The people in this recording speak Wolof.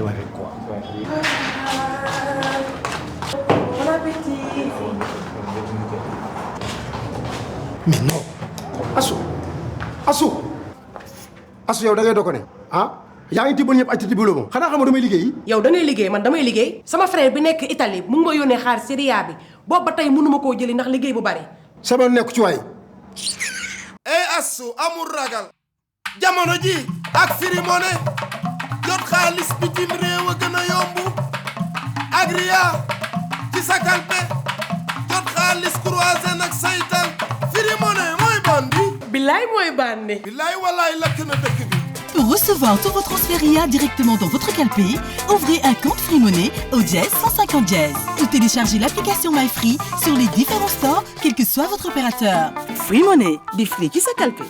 démarrer quoi. Bon appétit. Mais non. Assou yow da ngay doog ne ah yaa ngi tibbal ñëpp ay tibbaloo moom xanaa xam nga damay liggéey. yow da ngay liggéey man damay liggéey sama frère bi nekk Italie mu ngi ma yónnee xaar Syria bi boobu ba tey mënuma koo jëli ndax liggéey bu bari. sama nekk ci waay. Assou amul ragal jamono ji ak Free Money jot xaalis bitim réew a gën a yomb ak Ria ci sa kalpe jot xaalis croisé nag saytan Free Money mooy bandi. billaay mooy bandi. billaay wallaay lakk na dëkk bi. Pour recevoir tous vos transferts RIA directement dans votre calpé, ouvrez un compte Free Money au dièse 150 dièse ou téléchargez l'application MyFree sur les différents stores, quel que soit votre opérateur. Free Money di free ci sa calpe.